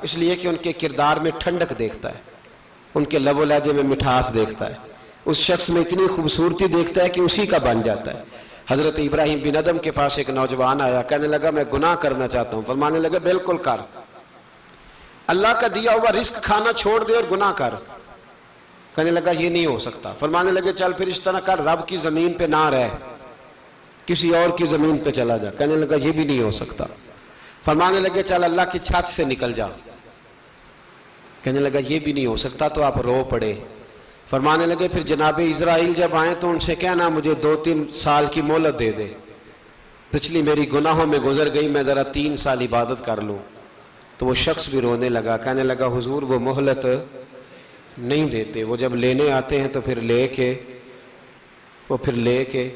اس لیے کہ ان کے کردار میں ٹھنڈک دیکھتا ہے، ان کے لب و لہجے میں مٹھاس دیکھتا ہے، اس شخص میں اتنی خوبصورتی دیکھتا ہے کہ اسی کا بن جاتا ہے۔ حضرت ابراہیم بن ادم کے پاس ایک نوجوان آیا، کہنے لگا میں گناہ کرنا چاہتا ہوں۔ فرمانے لگا بالکل کر، اللہ کا دیا ہوا رزق کھانا چھوڑ دے اور گناہ کر۔ کہنے لگا یہ نہیں ہو سکتا۔ فرمانے لگے چل پھر اس طرح کر، رب کی زمین پہ نہ رہ، کسی اور کی زمین پہ چلا جا۔ کہنے لگا یہ بھی نہیں ہو سکتا۔ فرمانے لگے چل اللہ کی چھت سے نکل جا۔ کہنے لگا یہ بھی نہیں ہو سکتا، تو آپ رو پڑے۔ فرمانے لگے پھر جناب اسرائیل جب آئیں تو ان سے کہنا مجھے 2-3 سال کی مہلت دے دے، پچھلی میری گناہوں میں گزر گئی، میں ذرا 3 سال عبادت کر لوں۔ تو وہ شخص بھی رونے لگا، کہنے لگا حضور وہ مہلت نہیں دیتے، وہ جب لینے آتے ہیں تو پھر لے کے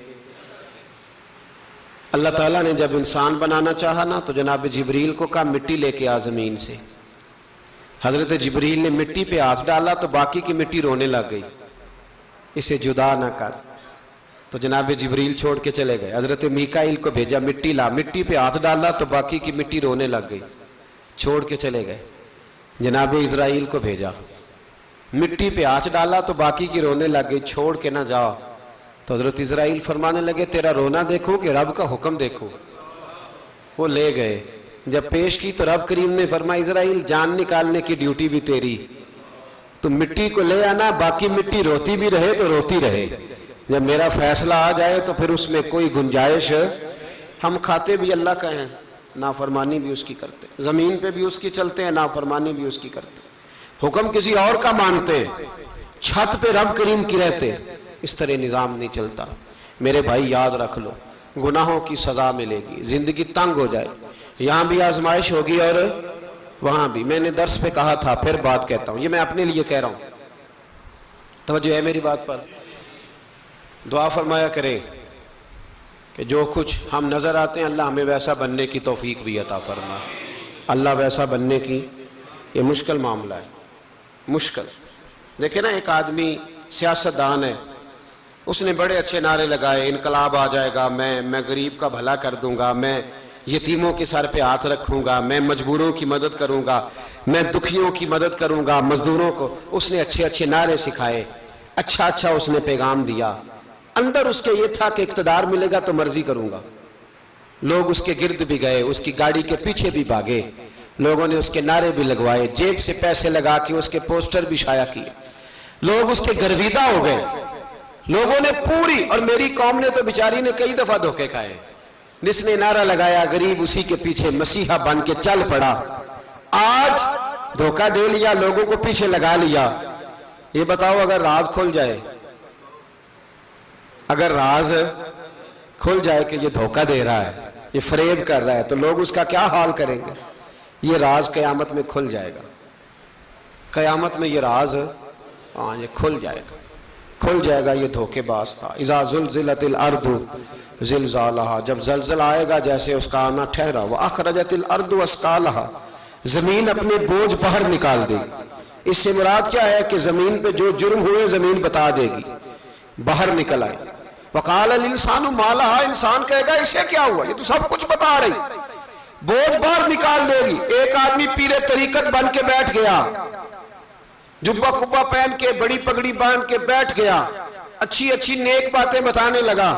اللہ تعالیٰ نے جب انسان بنانا چاہا نا تو جناب جبریل کو کہا مٹی لے کے آ زمین سے۔ حضرت جبریل نے مٹی پہ ہاتھ ڈالا تو باقی کی مٹی رونے لگ گئی، اسے جدا نہ کر۔ تو جناب جبریل چھوڑ کے چلے گئے۔ حضرت میکائیل کو بھیجا مٹی لا، مٹی پہ ہاتھ ڈالا تو باقی کی مٹی رونے لگ گئی، چھوڑ کے چلے گئے۔ جناب اسرائیل کو بھیجا، مٹی پہ ہاتھ ڈالا تو باقی کی رونے لگ گئی، چھوڑ کے نہ جاؤ۔ تو حضرت اسرائیل فرمانے لگے تیرا رونا دیکھو کہ رب کا حکم دیکھو۔ وہ لے گئے، جب پیش کی تو رب کریم نے فرمایا اسرائیل جان نکالنے کی ڈیوٹی بھی تیری، تو مٹی کو لے آنا، باقی مٹی روتی بھی رہے تو روتی رہے، جب میرا فیصلہ آ جائے تو پھر اس میں کوئی گنجائش۔ ہم کھاتے بھی اللہ کا ہیں، نافرمانی بھی اس کی کرتے، زمین پہ بھی اس کی چلتے ہیں، نافرمانی بھی اس کی کرتے، حکم کسی اور کا مانتے، چھت پہ رب کریم کی رہتے۔ اس طرح نظام نہیں چلتا۔ میرے بھائی یاد رکھ لو، گناہوں کی سزا ملے گی، زندگی تنگ ہو جائے، یہاں بھی آزمائش ہوگی اور وہاں بھی۔ میں نے درس پہ کہا تھا، پھر بات کہتا ہوں، یہ میں اپنے لیے کہہ رہا ہوں، توجہ ہے میری بات پر۔ دعا فرمایا کرے کہ جو کچھ ہم نظر آتے ہیں اللہ ہمیں ویسا بننے کی توفیق بھی عطا فرما۔ اللہ ویسا بننے کی، یہ مشکل معاملہ ہے، مشکل۔ دیکھیں نا ایک آدمی سیاستدان ہے، اس نے بڑے اچھے نعرے لگائے، انقلاب آ جائے گا، میں غریب کا بھلا کر دوں گا، میں یتیموں کے سر پہ ہاتھ رکھوں گا، میں مجبوروں کی مدد کروں گا، میں دکھیوں کی مدد کروں گا، مزدوروں کو۔ اس نے اچھے اچھے نعرے سکھائے، اچھا اس نے پیغام دیا، اندر اس کے یہ تھا کہ اقتدار ملے گا تو مرضی کروں گا۔ لوگ اس کے گرد بھی گئے، اس کی گاڑی کے پیچھے بھی بھاگے، لوگوں نے اس کے نعرے بھی لگوائے، جیب سے پیسے لگا کے اس کے پوسٹر بھی شائع کیے، لوگ اس کے گرویدہ ہو گئے، لوگوں نے پوری، اور میری قوم نے تو بیچاری نے کئی دفعہ دھوکے کھائے۔ جس نے نعرہ لگایا غریب اسی کے پیچھے مسیحا بن کے چل پڑا، آج دھوکہ دے لیا، لوگوں کو پیچھے لگا لیا۔ یہ بتاؤ اگر راز کھل جائے، اگر راز کھل جائے کہ یہ دھوکہ دے رہا ہے، یہ فریب کر رہا ہے، تو لوگ اس کا کیا حال کریں گے؟ یہ راز قیامت میں کھل جائے گا، قیامت میں یہ راز یہ کھل جائے گا، یہ دھوکے باز تھا۔ اذا زلزلت الارض زلزالہا، جب زلزلہ آئے گا جیسے اس کا آنا ٹھہرا، واخرجت الارض اثقالہا، زمین اپنے بوجھ باہر نکال دے گی۔ اس سے مراد کیا ہے کہ زمین پہ جو جرم ہوئے زمین بتا دے گی، باہر نکل آئے۔ وقال الانسان ما لہا، انسان کہے گا اسے کیا ہوا، یہ تو سب کچھ بتا رہی، بوجھ باہر نکال دے گی۔ ایک آدمی پیر طریقت بن کے بیٹھ گیا، جبہ کبہ پہن کے بڑی پگڑی باندھ کے بیٹھ گیا، اچھی اچھی نیک باتیں بتانے لگا،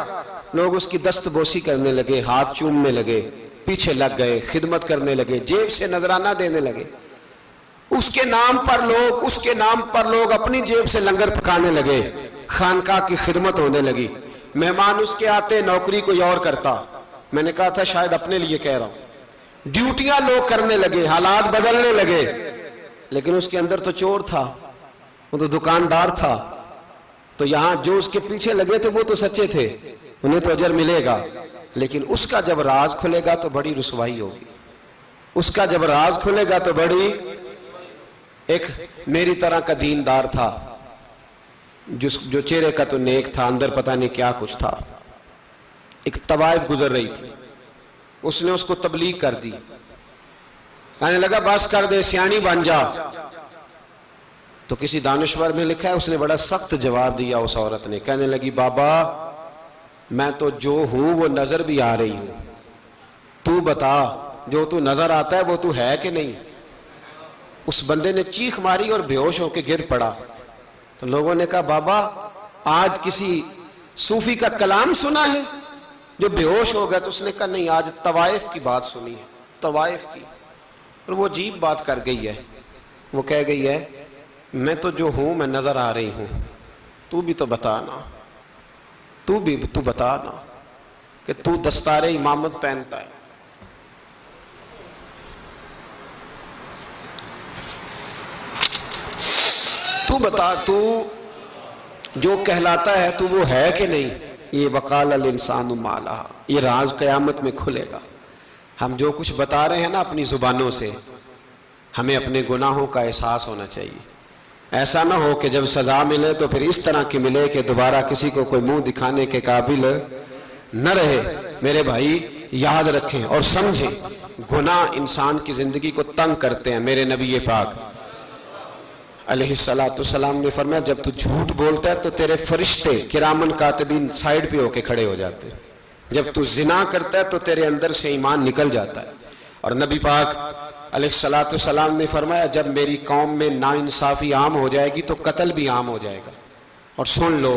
لوگ اس کی دست بوسی کرنے لگے، ہاتھ چومنے لگے، پیچھے لگ گئے، خدمت کرنے لگے، جیب سے نذرانہ دینے لگے، اس کے نام پر لوگ اپنی جیب سے لنگر پکانے لگے، خانقاہ کی خدمت ہونے لگی، مہمان اس کے آتے، نوکری کوئی اور کرتا۔ میں نے کہا تھا شاید اپنے لیے کہہ رہا ہوں، ڈیوٹیاں لوگ کرنے لگے، حالات بدلنے لگے، لیکن اس کے اندر تو چور تھا، وہ تو دکاندار تھا، تو یہاں جو اس کے پیچھے لگے تھے وہ تو سچے تھے، انہیں تو اجر ملے گا، لیکن اس کا جب راز کھلے گا تو بڑی رسوائی ہوگی، اس کا جب راز کھلے گا تو بڑی۔ ایک میری طرح کا دیندار تھا، جو چہرے کا تو نیک تھا، اندر پتہ نہیں کیا کچھ تھا۔ ایک طوائف گزر رہی تھی، اس نے اس کو تبلیغ کر دی، کہنے لگا بس کر دے، سیانی بن جا۔ تو کسی دانشور میں لکھا ہے اس نے بڑا سخت جواب دیا اس عورت نے، کہنے لگی بابا میں تو جو ہوں وہ نظر بھی آ رہی ہوں، تو بتا جو تو نظر آتا ہے وہ تو ہے کہ نہیں؟ اس بندے نے چیخ ماری اور بے ہوش ہو کے گر پڑا. تو لوگوں نے کہا بابا آج کسی صوفی کا کلام سنا ہے جو بے ہوش ہو گیا؟ تو اس نے کہا نہیں، آج طوائف کی بات سنی ہے، طوائف کی. اور وہ عجیب بات کر گئی ہے، وہ کہہ گئی ہے میں تو جو ہوں میں نظر آ رہی ہوں، تو بھی تو بتانا، تو بتانا کہ تو دستار امامت پہنتا ہے. تو بتا، تو جو کہلاتا ہے تو وہ ہے کہ نہیں؟ یہ وقال الانسان ما لہا، یہ راز قیامت میں کھلے گا. ہم جو کچھ بتا رہے ہیں نا اپنی زبانوں سے، ہمیں اپنے گناہوں کا احساس ہونا چاہیے. ایسا نہ ہو کہ جب سزا ملے تو پھر اس طرح کی ملے کہ دوبارہ کسی کو کوئی منہ دکھانے کے قابل نہ رہے. میرے بھائی یاد رکھیں اور سمجھیں، گناہ انسان کی زندگی کو تنگ کرتے ہیں. میرے نبی پاک علیہ السلام نے فرمایا جب تو جھوٹ بولتا ہے تو تیرے فرشتے کرامن کاتبین سائیڈ پہ ہو کے کھڑے ہو جاتے ہیں. جب تو زنا کرتا ہے تو تیرے اندر سے ایمان نکل جاتا ہے. اور نبی پاک علیہ السلام نے فرمایا جب میری قوم میں ناانصافی عام ہو جائے گی تو قتل بھی عام ہو جائے گا. اور سن لو،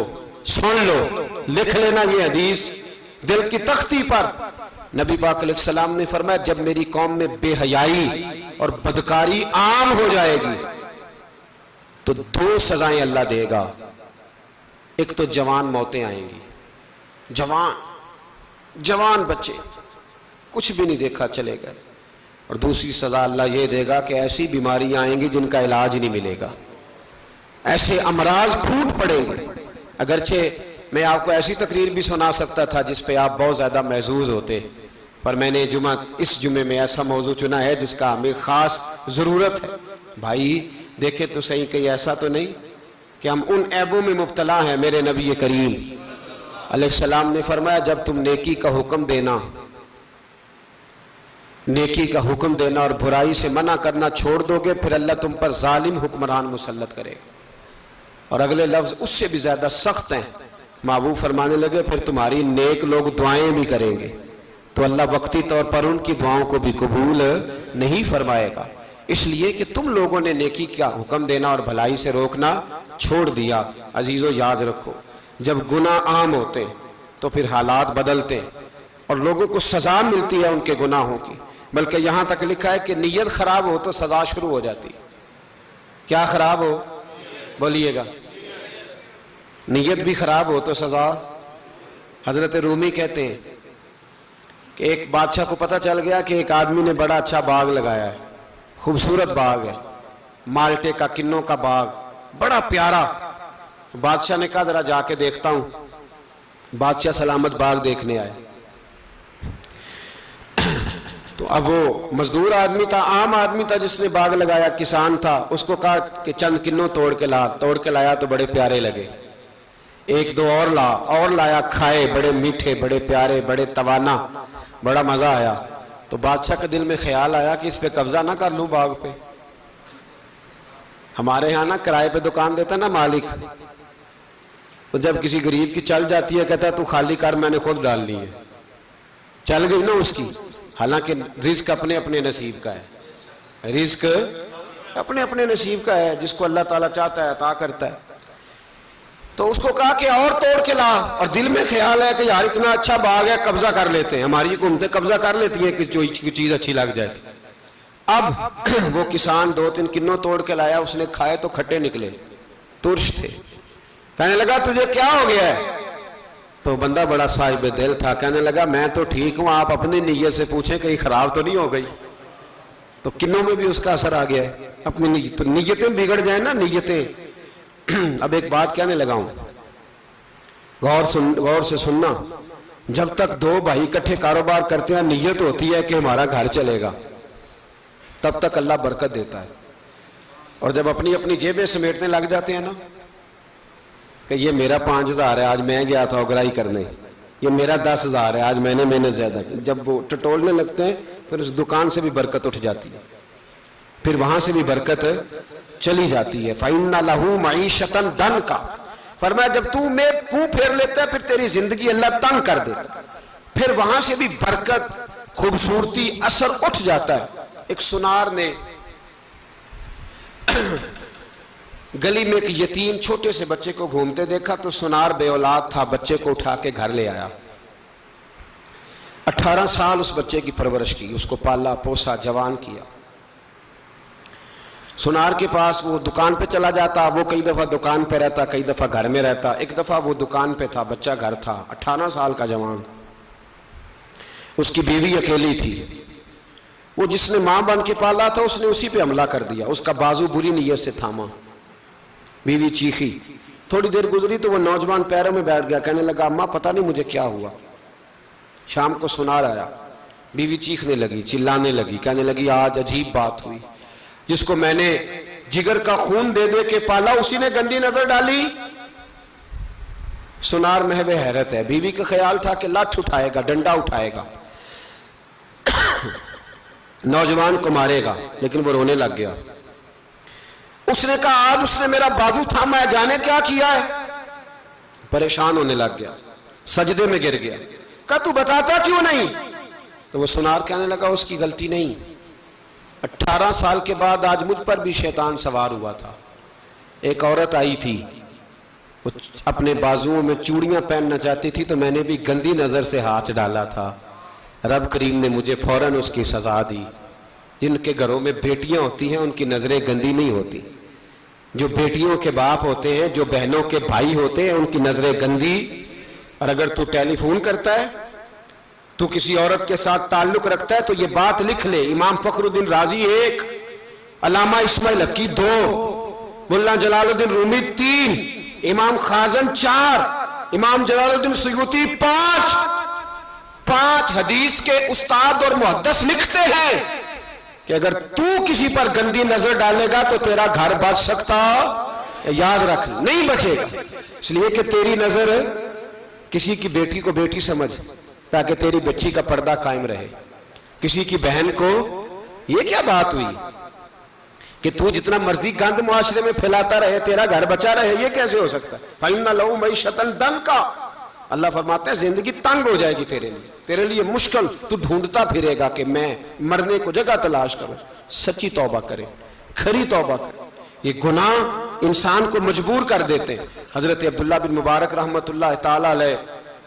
لکھ لینا یہ حدیث دل کی تختی پر. نبی پاک علیہ السلام نے فرمایا جب میری قوم میں بے حیائی اور بدکاری عام ہو جائے گی تو 2 سزائیں اللہ دے گا. ایک تو جوان موتیں آئیں گی، جوان بچے کچھ بھی نہیں دیکھا چلے گئے. اور دوسری سزا اللہ یہ دے گا کہ ایسی بیماریاں آئیں گی جن کا علاج نہیں ملے گا، ایسے امراض پھوٹ پڑیں گے. اگرچہ میں آپ کو ایسی تقریر بھی سنا سکتا تھا جس پہ آپ بہت زیادہ محظوظ ہوتے، پر میں نے اس جمعے میں ایسا موضوع چنا ہے جس کا ہمیں خاص ضرورت ہے. بھائی دیکھیں تو صحیح، کہیں ایسا تو نہیں کہ ہم ان عیبوں میں مبتلا ہیں. میرے نبی کریم علیہ السلام نے فرمایا جب تم نیکی کا حکم دینا اور برائی سے منع کرنا چھوڑ دو گے پھر اللہ تم پر ظالم حکمران مسلط کرے گا. اور اگلے لفظ اس سے بھی زیادہ سخت ہیں. محبوب فرمانے لگے پھر تمہاری نیک لوگ دعائیں بھی کریں گے تو اللہ وقتی طور پر ان کی دعاؤں کو بھی قبول نہیں فرمائے گا. اس لیے کہ تم لوگوں نے نیکی کا حکم دینا اور بھلائی سے روکنا چھوڑ دیا. عزیزو یاد رکھو جب گناہ عام ہوتے تو پھر حالات بدلتے اور لوگوں کو سزا ملتی ہے ان کے گناہوں کی. بلکہ یہاں تک لکھا ہے کہ نیت خراب ہو تو سزا شروع ہو جاتی. کیا خراب ہو؟ بولیے گا. نیت بھی خراب ہو تو سزا. حضرت رومی کہتے ہیں کہ ایک بادشاہ کو پتہ چل گیا کہ ایک آدمی نے بڑا اچھا باغ لگایا ہے، خوبصورت باغ ہے، مالٹے کا، کنوں کا باغ، بڑا پیارا. بادشاہ نے کہا ذرا جا کے دیکھتا ہوں. بادشاہ سلامت باغ دیکھنے آئے. تو اب وہ مزدور آدمی تھا، عام آدمی تھا جس نے باغ لگایا، کسان تھا. اس کو کہا کہ چند کنوں توڑ کے لایا تو بڑے پیارے لگے. 1-2 اور لایا، کھائے، بڑے میٹھے، بڑے پیارے، بڑے توانا، بڑا مزہ آیا. تو بادشاہ کے دل میں خیال آیا کہ اس پہ قبضہ نہ کر لوں باغ پہ. ہمارے ہاں نا کرائے پہ دکان دیتا نا مالک، تو جب کسی غریب کی چل جاتی ہے کہتا ہے تو خالی کر، میں نے خود ڈال لی ہے. چل گئی نا اس کی. حالانکہ رزق اپنے اپنے نصیب کا ہے، رزق اپنے اپنے نصیب کا ہے، جس کو اللہ تعالیٰ چاہتا ہے عطا کرتا ہے. تو اس کو کہا کہ اور توڑ کے لا. اور دل میں خیال ہے کہ یار اتنا اچھا باغ ہے، قبضہ کر لیتے ہیں. ہماری حکومتیں قبضہ کر لیتی ہیں کہ جو چیز اچھی لگ جائے. اب وہ کسان 2-3 کنوں توڑ کے لایا، اس نے کھائے تو کھٹے نکلے، ترش تھے. کہنے لگا تجھے کیا ہو گیا ہے؟ تو بندہ بڑا صاحب دل تھا، کہنے لگا میں تو ٹھیک ہوں، آپ اپنی نیت سے پوچھیں کہیں خراب تو نہیں ہو گئی. تو کنوں میں بھی اس کا اثر آ گیا ہے. اپنی نیتیں بگڑ جائیں نا، نیتیں. اب ایک بات کہنے لگا ہوں، غور سے سننا. جب تک 2 بھائی اکٹھے کاروبار کرتے ہیں نیت ہوتی ہے کہ ہمارا گھر چلے گا، تب تک اللہ برکت دیتا ہے. اور جب اپنی اپنی جیبیں سمیٹنے لگ جاتے ہیں نا کہ یہ میرا 5,000 ہے، آج میں گیا تھا اگرائی کرنے، یہ میرا 10,000 ہے، آج میں نے محنت زیادہ کی. جب وہ ٹٹولنے لگتے ہیں پھر اس دکان سے بھی برکت اٹھ جاتی ہے، پھر وہاں سے بھی برکت چلی جاتی ہے. فَإِنَّ لَهُ مَعِيشَةً ضَنْكَ. فرمایا جب تو میں منہ پھیر لیتا ہے پھر تیری زندگی اللہ تنگ کر دیتا ہے، پھر وہاں سے بھی برکت، خوبصورتی، اثر اٹھ جاتا ہے. ایک سنار نے گلی میں ایک یتیم چھوٹے سے بچے کو گھومتے دیکھا تو سنار بے اولاد تھا، بچے کو اٹھا کے گھر لے آیا۔ 18 سال اس بچے کی پرورش کی، اس کو پالا پوسا جوان کیا۔ سنار کے پاس وہ دکان پہ چلا جاتا، وہ کئی دفعہ دکان پہ رہتا، کئی دفعہ گھر میں رہتا۔ ایک دفعہ وہ دکان پہ تھا، بچہ گھر تھا، 18 سال کا جوان، اس کی بیوی اکیلی تھی۔ وہ جس نے ماں بن کے پالا تھا اس نے اسی پہ حملہ کر دیا، اس کا بازو بری نیت سے تھاما، بیوی چیخی۔ تھوڑی دیر گزری تو وہ نوجوان پیروں میں بیٹھ گیا، کہنے لگا اماں پتہ نہیں مجھے کیا ہوا۔ شام کو سنار آیا، بیوی چیخنے لگی، چلانے لگی، کہنے لگی آج عجیب بات ہوئی، جس کو میں نے جگر کا خون دے دے کے پالا اسی نے گندی نظر ڈالی۔ سنار محو حیرت ہے، بیوی کا خیال تھا کہ لاٹھ اٹھائے گا، ڈنڈا اٹھائے گا، نوجوان کو مارے گا، لیکن وہ رونے لگ گیا۔ اس نے کہا آج اس نے میرا بازو تھاما ہے، جانے کیا کیا ہے۔ پریشان ہونے لگ گیا، سجدے میں گر گیا، کہا تو بتاتا کیوں نہیں؟ تو وہ سنار کہنے لگا اس کی غلطی نہیں، 18 سال کے بعد آج مجھ پر بھی شیطان سوار ہوا تھا۔ ایک عورت آئی تھی، وہ اپنے بازوؤں میں چوڑیاں پہننا چاہتی تھی تو میں نے بھی گندی نظر سے ہاتھ ڈالا تھا، رب کریم نے مجھے فوراً اس کی سزا دی۔ جن کے گھروں میں بیٹیاں ہوتی ہیں ان کی نظریں گندی نہیں ہوتی، جو بیٹیوں کے باپ ہوتے ہیں، جو بہنوں کے بھائی ہوتے ہیں، ان کی نظریں گندی۔ اور اگر تو ٹیلی فون کرتا ہے، تو کسی عورت کے ساتھ تعلق رکھتا ہے تو یہ بات لکھ لے، امام فخر الدین رازی 1، علامہ اسماعیل حقی 2، مولانا جلال الدین رومی 3، امام خازن 4، امام جلال الدین سیوطی 5 حدیث کے استاد اور محدث لکھتے ہیں کہ اگر تو کسی پر گندی نظر ڈالے گا تو تیرا گھر بچ سکتا، یاد رکھ نہیں بچے گا، اس لیے کہ تیری نظر کسی کی بیٹی کو بیٹی سمجھ تاکہ تیری بچی کا پردہ قائم رہے، کسی کی بہن کو۔ یہ کیا بات ہوئی کہ تو جتنا مرضی گند معاشرے میں پھیلاتا رہے تیرا گھر بچا رہے؟ یہ کیسے ہو سکتا ہے؟ فَإِنَّ لَهُ مَعِيشَةً ضَنْكَ، اللہ فرماتا ہے زندگی تنگ ہو جائے گی تیرے لیے مشکل، تو ڈھونڈتا پھرے گا کہ میں مرنے کو جگہ تلاش کروں۔ سچی توبہ کرے، کھری توبہ کرے۔ یہ گناہ انسان کو مجبور کر دیتے ہیں۔ حضرت عبداللہ بن مبارک رحمت اللہ تعالیٰ علیہ،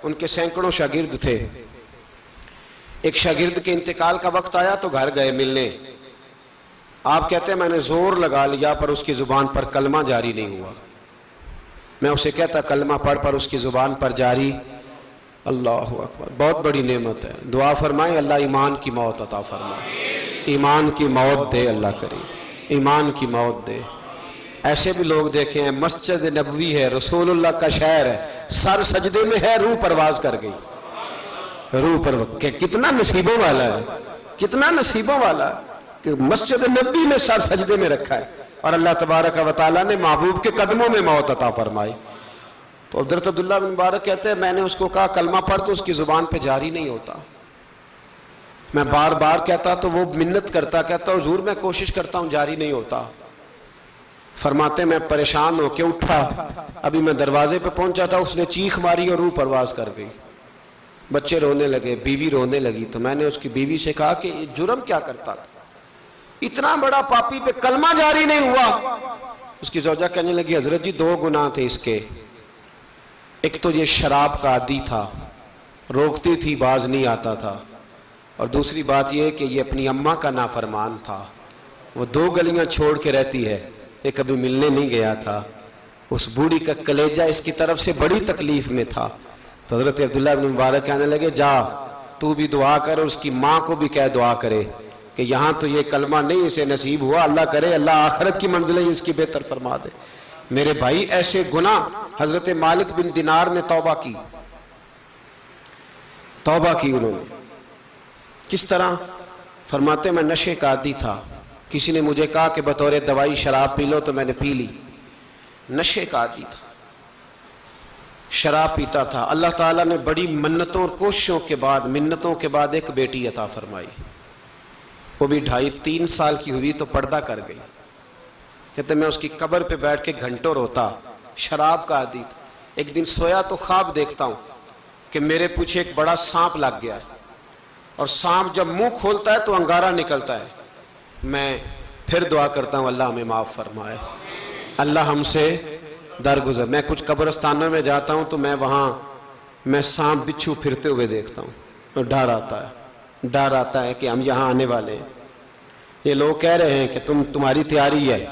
ان کے سینکڑوں شاگرد تھے، ایک شاگرد کے انتقال کا وقت آیا تو گھر گئے ملنے۔ آپ کہتے ہیں میں نے زور لگا لیا پر اس کی زبان پر کلمہ جاری نہیں ہوا۔ میں اسے کہتا کلمہ پڑھ پر اس کی زبان پر جاری۔ اللہ اکبر، بہت بڑی نعمت ہے، دعا فرمائیں اللہ ایمان کی موت عطا فرمائے، ایمان کی موت دے اللہ کریم، ایمان کی موت دے۔ ایسے بھی لوگ دیکھے ہیں، مسجد نبوی ہے، رسول اللہ کا شہر ہے، سر سجدے میں ہے، روح پرواز کر گئی، روح پرواز۔ کتنا نصیبوں والا ہے، کتنا نصیبوں والا ہے کہ مسجد نبوی میں سر سجدے میں رکھا ہے، اور اللہ تبارک و تعالیٰ نے محبوب کے قدموں میں موت عطا فرمائی۔ تو حضرت عبداللہ بن مبارک کہتے ہیں میں نے اس کو کہا کلمہ پڑھ تو اس کی زبان پہ جاری نہیں ہوتا۔ میں بار بار کہتا تو وہ منت کرتا، کہتا حضور میں کوشش کرتا ہوں جاری نہیں ہوتا۔ فرماتے میں پریشان ہو کے اٹھا، ابھی میں دروازے پہ پہنچا تھا اس نے چیخ ماری اور روح پرواز کر گئی۔ بچے رونے لگے، بیوی رونے لگی، تو میں نے اس کی بیوی سے کہا کہ یہ جرم کیا کرتا تھا، اتنا بڑا پاپی پہ کلمہ جاری نہیں ہوا۔ اس کی زوجہ کہنے لگی حضرت جی 2 گناہ تھے اس کے، ایک تو یہ شراب کا عادی تھا، روکتی تھی باز نہیں آتا تھا، اور دوسری بات یہ کہ یہ اپنی اماں کا نافرمان تھا، وہ 2 گلیاں چھوڑ کے رہتی ہے، یہ کبھی ملنے نہیں گیا تھا، اس بوڑھی کا کلیجہ اس کی طرف سے بڑی تکلیف میں تھا۔ تو حضرت عبداللہ بن مبارک کہنے لگے جا تو بھی دعا کر اور اس کی ماں کو بھی کہہ دعا کرے کہ یہاں تو یہ کلمہ نہیں اسے نصیب ہوا، اللہ کرے اللہ آخرت کی منزلیں اس کی بہتر فرما دے۔ میرے بھائی ایسے گناہ، حضرت مالک بن دینار نے توبہ کی انہوں نے، کس طرح؟ فرماتے میں نشے کا عادی تھا، کسی نے مجھے کہا کہ بطور دوائی شراب پی لو تو میں نے پی لی، نشے کا عادی تھا، شراب پیتا تھا۔ اللہ تعالیٰ نے بڑی منتوں اور کوششوں کے بعد، منتوں کے بعد ایک بیٹی عطا فرمائی، وہ بھی 2.5-3 سال کی ہوئی تو پردہ کر گئی۔ کہتے میں اس کی قبر پہ بیٹھ کے گھنٹوں روتا، شراب کا عادی تھا۔ ایک دن سویا تو خواب دیکھتا ہوں کہ میرے پیچھے ایک بڑا سانپ لگ گیا ہے، اور سانپ جب منہ کھولتا ہے تو انگارہ نکلتا ہے۔ میں پھر دعا کرتا ہوں اللہ ہمیں معاف فرمائے، اللہ ہم سے درگزر. میں کچھ قبرستانوں میں جاتا ہوں تو میں سانپ بچھو پھرتے ہوئے دیکھتا ہوں اور ڈر آتا ہے کہ ہم یہاں آنے والے ہیں. یہ لوگ کہہ رہے ہیں کہ تمہاری تیاری ہے،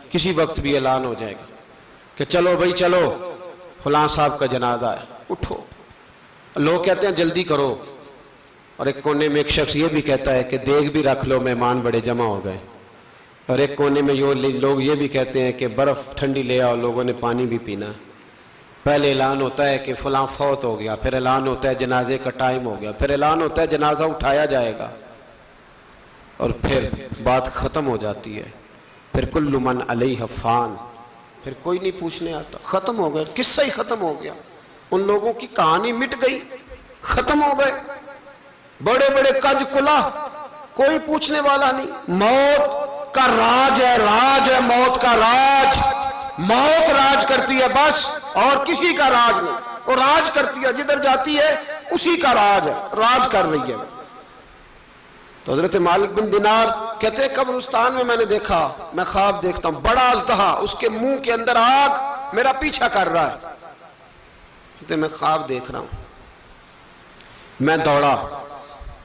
کسی وقت بھی اعلان ہو جائے گا کہ چلو بھائی چلو فلاں صاحب کا جنازہ ہے، اٹھو. لوگ کہتے ہیں جلدی کرو، اور ایک کونے میں ایک شخص یہ بھی کہتا ہے کہ دیگ بھی رکھ لو، مہمان بڑے جمع ہو گئے. اور ایک کونے میں لوگ یہ بھی کہتے ہیں کہ برف ٹھنڈی لے آؤ، لوگوں نے پانی بھی پینا. پہلے اعلان ہوتا ہے کہ فلاں فوت ہو گیا، پھر اعلان ہوتا ہے جنازے کا ٹائم ہو گیا، پھر اعلان ہوتا ہے جنازہ اٹھایا جائے گا، اور پھر بات ختم ہو جاتی ہے. پھر کل من علیہ فان، پھر کوئی نہیں پوچھنے آتا. ختم ہو گئے، قصہ ہی ختم ہو گیا. ان لوگوں کی کہانی مٹ گئی، ختم ہو گئے. بڑے بڑے کج کلا، کوئی پوچھنے والا نہیں. موت کا راج ہے موت کا راج. موت راج کرتی ہے بس، اور کسی کا راج نہیں. وہ راج کرتی ہے، جدھر جاتی ہے اسی کا راج ہے، راج کر رہی ہے. تو حضرت مالک بن دینار کہتے ہیں قبرستان میں میں نے دیکھا، میں خواب دیکھتا ہوں بڑا اژدہا، اس کے منہ کے اندر آگ میرا پیچھا کر رہا ہے. کہتے ہیں میں خواب دیکھ رہا ہوں. میں دوڑا،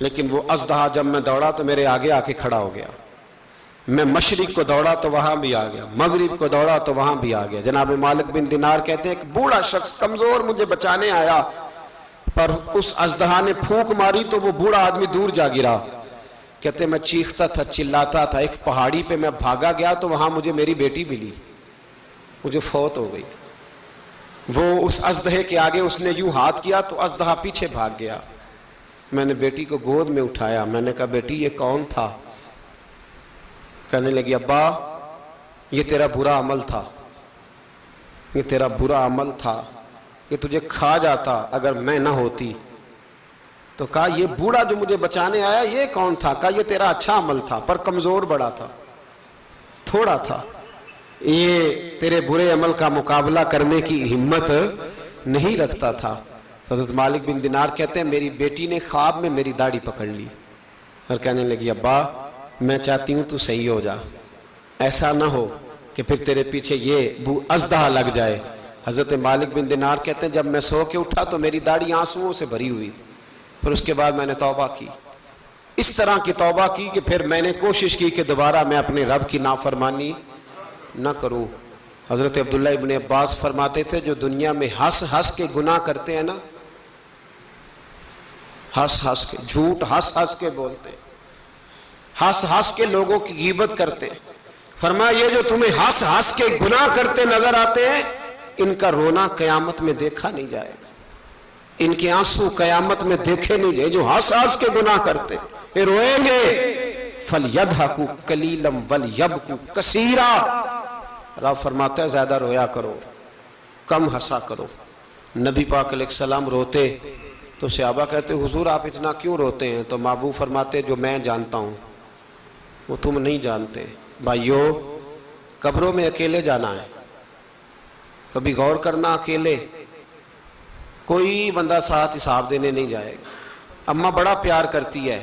لیکن وہ اژدہا جب میں دوڑا تو میرے آگے آ کے کھڑا ہو گیا. میں مشرق کو دوڑا تو وہاں بھی آ گیا، مغرب کو دوڑا تو وہاں بھی آ گیا. جناب مالک بن دینار کہتے ہیں ایک بوڑھا شخص کمزور مجھے بچانے آیا، پر اس اژدہا نے پھونک ماری تو وہ بوڑھا آدمی دور جا گرا. کہتے میں چیختا تھا، چلاتا تھا. ایک پہاڑی پہ میں بھاگا گیا تو وہاں مجھے میری بیٹی ملی، مجھے فوت ہو گئی. وہ اس اژدہے کے آگے اس نے یوں ہاتھ کیا تو اژدہا پیچھے بھاگ گیا. میں نے بیٹی کو گود میں اٹھایا، میں نے کہا بیٹی یہ کون تھا؟ کہنے لگی ابا یہ تیرا برا عمل تھا، یہ تیرا برا عمل تھا، یہ تجھے کھا جاتا اگر میں نہ ہوتی. تو کہا یہ بوڑھا جو مجھے بچانے آیا یہ کون تھا؟ کہا یہ تیرا اچھا عمل تھا، پر کمزور بڑا تھا، تھوڑا تھا، یہ تیرے برے عمل کا مقابلہ کرنے کی ہمت نہیں رکھتا تھا. حضرت مالک بن دینار کہتے ہیں میری بیٹی نے خواب میں میری داڑھی پکڑ لی اور کہنے لگی ابا میں چاہتی ہوں تو صحیح ہو جا، ایسا نہ ہو کہ پھر تیرے پیچھے یہ اژدہا لگ جائے. حضرت مالک بن دینار کہتے ہیں جب میں سو کے اٹھا تو میری داڑھی آنسوؤں سے بھری ہوئی تھی. پھر اس کے بعد میں نے توبہ کی، اس طرح کی توبہ کی کہ پھر میں نے کوشش کی کہ دوبارہ میں اپنے رب کی نافرمانی نہ کروں. حضرت عبداللہ ابن عباس فرماتے تھے جو دنیا میں ہنس ہنس کے گناہ کرتے ہیں نا، ہنس ہنس کے جھوٹ ہنس ہنس کے بولتے، ہنس ہنس کے لوگوں کی غیبت کرتے، فرمایا یہ جو تمہیں ہنس ہنس کے گناہ کرتے نظر آتے ہیں ان کا رونا قیامت میں دیکھا نہیں جائے گا، ان کے آنسو قیامت میں دیکھے نہیں جائے. جو ہنس ہنس کے گناہ کرتے یہ روئیں گے. فَلْيَضْحَكُوا قَلِيلًا وَلْيَبْكُوا كَثِيرًا. رب فرماتا ہے زیادہ رویا کرو، کم ہنسا کرو. نبی پاک علیہ السلام روتے تو صحابہ کہتے حضور آپ اتنا کیوں روتے ہیں؟ تو محبوب فرماتے جو میں جانتا ہوں وہ تم نہیں جانتے. بھائیو قبروں میں اکیلے جانا ہے، کبھی غور کرنا، اکیلے کوئی بندہ ساتھ حساب دینے نہیں جائے گا. اماں بڑا پیار کرتی ہے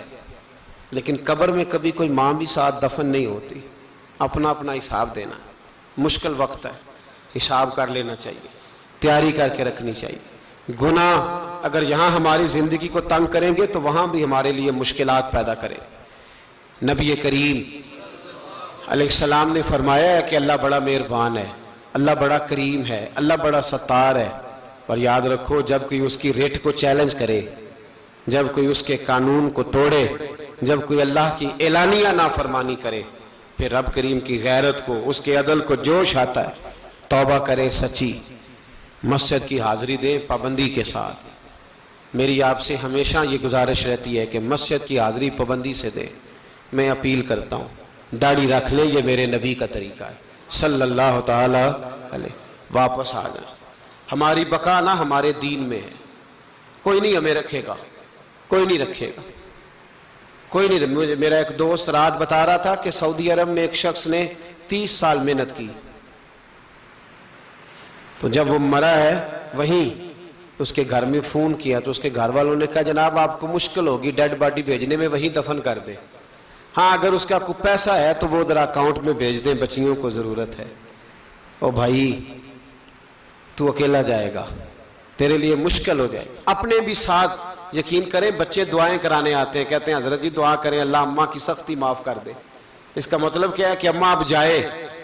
لیکن قبر میں کبھی کوئی ماں بھی ساتھ دفن نہیں ہوتی. اپنا اپنا حساب دینا، مشکل وقت ہے، حساب کر لینا چاہیے، تیاری کر کے رکھنی چاہیے. گناہ اگر یہاں ہماری زندگی کو تنگ کریں گے تو وہاں بھی ہمارے لیے مشکلات پیدا کریں. نبی کریم علیہ السلام نے فرمایا ہے کہ اللہ بڑا مہربان ہے، اللہ بڑا کریم ہے، اللہ بڑا ستار ہے. اور یاد رکھو جب کوئی اس کی ریٹ کو چیلنج کرے، جب کوئی اس کے قانون کو توڑے، جب کوئی اللہ کی اعلانیہ نافرمانی کرے، پھر رب کریم کی غیرت کو، اس کے عدل کو جوش آتا ہے. توبہ کرے سچی، مسجد کی حاضری دیں پابندی کے ساتھ. میری آپ سے ہمیشہ یہ گزارش رہتی ہے کہ مسجد کی حاضری پابندی سے دیں. میں اپیل کرتا ہوں داڑھی رکھ لیں، یہ میرے نبی کا طریقہ ہے صلی اللہ تعالی علیہ. واپس آ جائیں. ہماری بقا نہ ہمارے دین میں ہے. کوئی نہیں ہمیں رکھے گا، کوئی نہیں رکھے گا، کوئی نہیں. میرا ایک دوست رات بتا رہا تھا کہ سعودی عرب میں ایک شخص نے 30 سال محنت کی، تو جب وہ مرا ہے وہیں اس کے گھر میں فون کیا تو اس کے گھر والوں نے کہا جناب آپ کو مشکل ہوگی ڈیڈ باڈی بھیجنے میں، وہیں دفن کر دیں. ہاں اگر اس کا کوئی پیسہ ہے تو وہ ذرا اکاؤنٹ میں بھیج دیں، بچیوں کو ضرورت ہے. او بھائی تو اکیلا جائے گا، تیرے لیے مشکل ہو جائے۔ اپنے بھی ساتھ یقین کریں، بچے دعائیں کرانے آتے ہیں، کہتے ہیں حضرت جی دعا کریں اللہ اماں کی سختی معاف کر دے۔ اس کا مطلب کیا ہے کہ اماں اب جائے،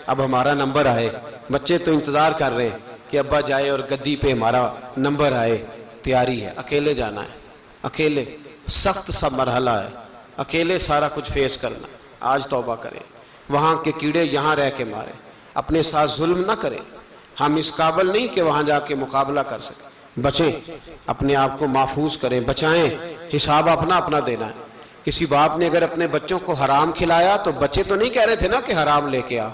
اب ہمارا نمبر آئے۔ بچے تو انتظار کر رہے ہیں کہ ابا جائے اور گدی پہ ہمارا نمبر آئے، تیاری ہے۔ اکیلے جانا ہے، اکیلے سخت سا مرحلہ ہے، اکیلے سارا کچھ فیس کرنا۔ آج توبہ کریں، وہاں کے کیڑے یہاں رہ کے ماریں، اپنے ساتھ ظلم نہ کریں۔ ہم اس قابل نہیں کہ وہاں جا کے مقابلہ کر سکیں۔ بچیں، اپنے آپ کو محفوظ کریں، بچائیں، حساب اپنا اپنا دینا ہے۔ کسی باپ نے اگر اپنے بچوں کو حرام کھلایا تو بچے تو نہیں کہہ رہے تھے نا کہ حرام لے کے آ،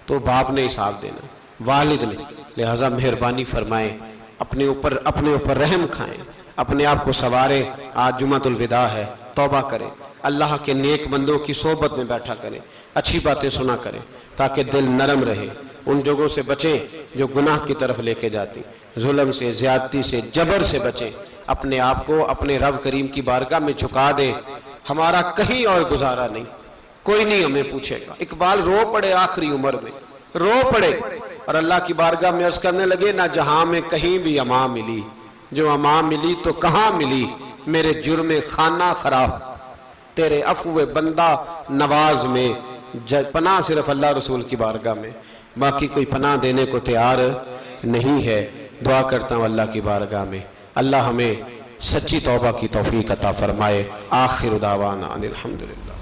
تو باپ نے حساب دینا، والد نے۔ لہٰذا مہربانی فرمائیں، اپنے اوپر رحم کھائیں، اپنے آپ کو سنواریں۔ آج جمعۃ الوداع ہے، توبہ کریں، اللہ کے نیک بندوں کی صحبت میں بیٹھا کریں، اچھی باتیں سنا کریں تاکہ دل نرم رہے۔ ان جگہوں سے بچیں جو گناہ کی طرف لے کے جاتی، ظلم سے، زیادتی سے، جبر سے بچیں۔ اپنے آپ کو اپنے رب کریم کی بارگاہ میں جھکا دیں۔ ہمارا کہیں اور گزارا نہیں، کوئی نہیں ہمیں پوچھے گا۔ اقبال رو پڑے آخری عمر میں، رو پڑے اور اللہ کی بارگاہ میں عرض کرنے لگے، نہ جہاں میں کہیں بھی امان ملی، جو امان ملی تو کہاں ملی، میرے جرم خانہ خراب، تیرے عفو بندہ نواز میں۔ پناہ صرف اللہ رسول کی بارگاہ میں، باقی کوئی پناہ دینے کو تیار نہیں ہے۔ دعا کرتا ہوں اللہ کی بارگاہ میں اللہ ہمیں سچی توبہ کی توفیق عطا فرمائے۔ آخر دعوانا ان الحمدللہ۔